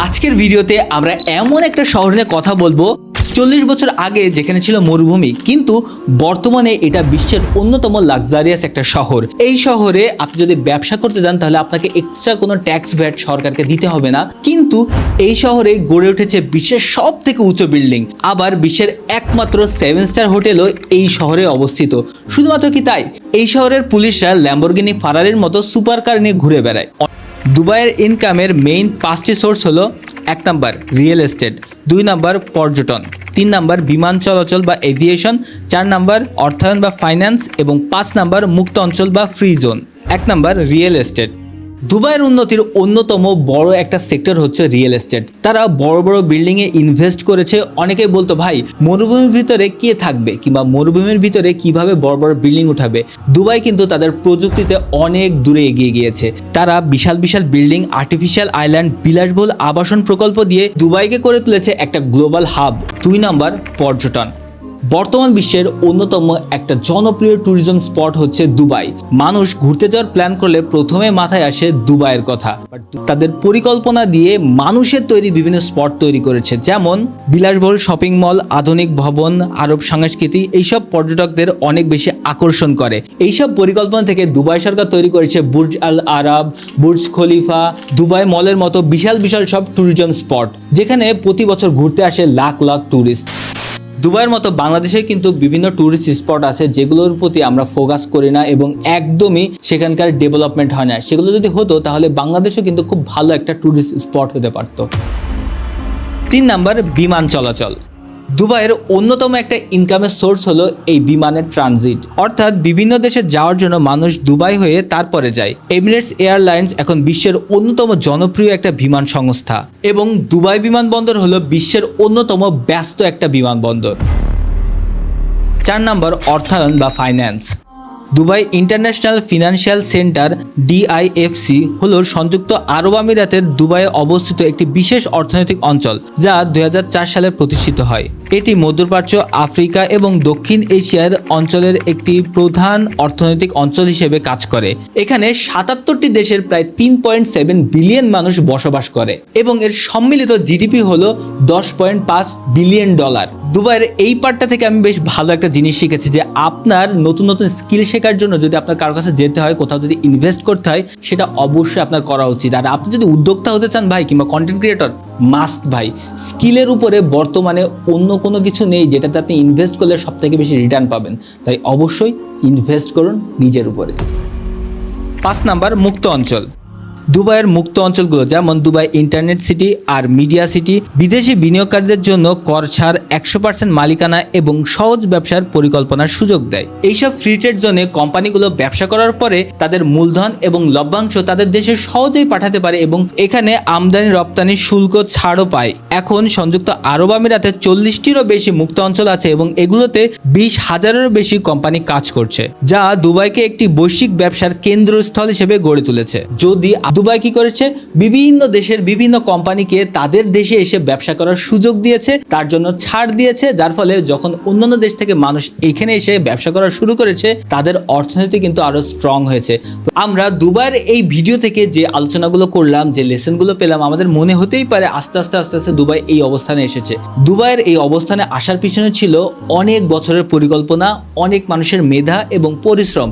আজকের ভিডিওতে আমরা এমন একটা শহর নিয়ে কথা বলবো 40 বছর আগে যেখানে ছিল মরুভূমি, কিন্তু বর্তমানে এটা বিশ্বের অন্যতম লাক্সারিয়াস একটা শহর। এই শহরে আপনি যদি ব্যবসা করতে যান তাহলে আপনাকে এক্সট্রা কোনো ট্যাক্স ভ্যাট সরকারকে দিতে হবে না, কিন্তু এই শহরে গড়ে উঠেছে বিশ্বের সব থেকে উঁচু বিল্ডিং, আবার বিশ্বের একমাত্র 7 স্টার হোটেলও এই শহরে অবস্থিত। শুধুমাত্র কি তাই, এই শহরের পুলিশরা ল্যাম্বরগিনি ফারারির মতো সুপার কার নিয়ে ঘুরে বেড়ায়। দুবাইয়ের ইনকামের মেইন 5টি সোর্স হলো: 1 নাম্বার রিয়েল এস্টেট, 2 নাম্বার পর্যটন, 3 নাম্বার বিমান চলাচল বা এভিয়েশন, 4 নাম্বার অর্থায়ন বা ফাইন্যান্স এবং 5 নাম্বার মুক্ত অঞ্চল বা free zone. 1 number real estate. দুবাইয়ের উন্নতির অন্যতম বড় একটা সেক্টর হচ্ছে রিয়েল এস্টেট। তারা বড় বড় বিল্ডিংয়ে ইনভেস্ট করেছে। অনেকেই বলতো ভাই মরুভূমির ভিতরে কে থাকবে কিংবা মরুভূমির ভিতরে কিভাবে বড় বড় বিল্ডিং উঠাবে। দুবাই কিন্তু তাদের প্রযুক্তিতে অনেক দূরে এগিয়ে গিয়েছে। তারা বিশাল বিশাল বিল্ডিং, আর্টিফিশিয়াল আইল্যান্ড, বিলাসবহুল আবাসন প্রকল্প দিয়ে দুবাইকে করে তুলেছে একটা গ্লোবাল হাব। 2 নাম্বার পর্যটন। বর্তমান বিশ্বের অন্যতম একটা জনপ্রিয় ট্যুরিজম স্পট হচ্ছে দুবাই। মানুষ ঘুরতে যাওয়ার প্ল্যান করলে প্রথমে মাথায় আসে দুবাইয়ের কথা। তাদের পরিকল্পনা দিয়ে মানুষের তৈরি বিভিন্ন স্পট তৈরি করেছে, যেমন বিলাসবহুল শপিং মল, আধুনিক ভবন, আরব সংস্কৃতি। এইসব পর্যটকদের অনেক বেশি আকর্ষণ করে। এইসব পরিকল্পনা থেকে দুবাই সরকার তৈরি করেছে বুর্জ আল আরব, বুর্জ খলিফা, দুবাই মলের মতো বিশাল বিশাল সব ট্যুরিজম স্পট, যেখানে প্রতি বছর ঘুরতে আসে লাখ লাখ ট্যুরিস্ট। দুবাইয়ের মতো বাংলাদেশে কিন্তু বিভিন্ন ট্যুরিস্ট স্পট আছে যেগুলোর প্রতি আমরা ফোকাস করি না এবং একদমই সেখানকার ডেভেলপমেন্ট হয় না। সেগুলো যদি হতো তাহলে বাংলাদেশও কিন্তু খুব ভালো একটা ট্যুরিস্ট স্পট হতে পারত। 3 নাম্বার বিমান চলাচল। দুবাইয়ের অন্যতম একটা ইনকামের সোর্স হলো এই বিমানের ট্রানজিট, অর্থাৎ বিভিন্ন দেশে যাওয়ার জন্য মানুষ দুবাই হয়ে তারপরে যায়। এমিরেটস এয়ারলাইন্স এখন বিশ্বের অন্যতম জনপ্রিয় একটা বিমান সংস্থা এবং দুবাই বিমানবন্দর হলো বিশ্বের অন্যতম ব্যস্ত একটা বিমানবন্দর। 4 নাম্বার অর্থায়ন বা finance. Dubai international financial centre DIFC হলো সংযুক্ত আরব আমিরাতের দুবাইয়ে অবস্থিত একটি বিশেষ অর্থনৈতিক অঞ্চল, যা 2004 সালে প্রতিষ্ঠিত হয়। এটি মধ্যপ্রাচ্য, আফ্রিকা এবং দক্ষিণ এশিয়ার অঞ্চলের একটি প্রধান অর্থনৈতিক অঞ্চল হিসেবে কাজ করে। এখানে 77টি দেশের প্রায় 3.7 বিলিয়ন মানুষ বসবাস করে এবং এর সম্মিলিত জিডিপি হলো $10.5 বিলিয়ন। দুবাইয়ের এই পার্টটা থেকে আমি বেশ ভালো একটা জিনিস শিখেছি যে আপনার নতুন নতুন স্কিল শেখার জন্য যদি আপনার কারোর কাছে যেতে হয়, কোথাও যদি ইনভেস্ট করতে হয়, সেটা অবশ্যই আপনার করা উচিত। আর আপনি যদি উদ্যোক্তা হতে চান ভাই, কিংবা কন্টেন্ট ক্রিয়েটর, মাস্ট ভাই, স্কিলের উপরে বর্তমানে অন্য কোনো কিছু নেই যেটাতে আপনি ইনভেস্ট করলে সব থেকে বেশি রিটার্ন পাবেন। তাই অবশ্যই ইনভেস্ট করুন নিজের উপরে। 5 নাম্বার মুক্ত অঞ্চল। দুবাইয়ের মুক্ত অঞ্চলগুলো যেমন দুবাই ইন্টারনেট সিটি আর মিডিয়া সিটি বিদেশি বিনিয়োগকারীদের জন্য কর ছাড়, 100% মালিকানা এবং সহজ ব্যবসার পরিকল্পনার সুযোগ দেয়। এইসব ফ্রি ট্রেড জোনে কোম্পানিগুলো ব্যবসা করার পরে তাদের মূলধন এবং লভ্যাংশ তাদের দেশে সহজেই পাঠাতে পারে এবং এখানে আমদানি রপ্তানি শুল্ক ছাড়ও পায়। এখন সংযুক্ত আরব আমিরাতে 40টিরও বেশি মুক্ত অঞ্চল আছে এবং এগুলোতে 20,000-এরও বেশি কোম্পানি কাজ করছে, যা দুবাইকে একটি বৈশ্বিক ব্যবসার কেন্দ্রস্থল হিসেবে গড়ে তুলেছে। যদি দুবাই কি করেছে, বিভিন্ন দেশের বিভিন্ন কোম্পানিকে তাদের দেশে এসে ব্যবসা করার সুযোগ দিয়েছে, তার জন্য ছাড় দিয়েছে, যার ফলে যখন অন্যান্য দেশ থেকে মানুষ এখানে এসে ব্যবসা করা শুরু করেছে তাদের অর্থনীতি কিন্তু আরো স্ট্রং হয়েছে। তো আমরা দুবাইয়ের এই ভিডিও থেকে যে আলোচনাগুলো করলাম, যে লেসনগুলো পেলাম, আমাদের মনে হতেই পারে আস্তে আস্তে দুবাই এই অবস্থানে এসেছে। দুবাইয়ের এই অবস্থানে আসার পিছনে ছিল অনেক বছরের পরিকল্পনা, অনেক মানুষের মেধা এবং পরিশ্রম।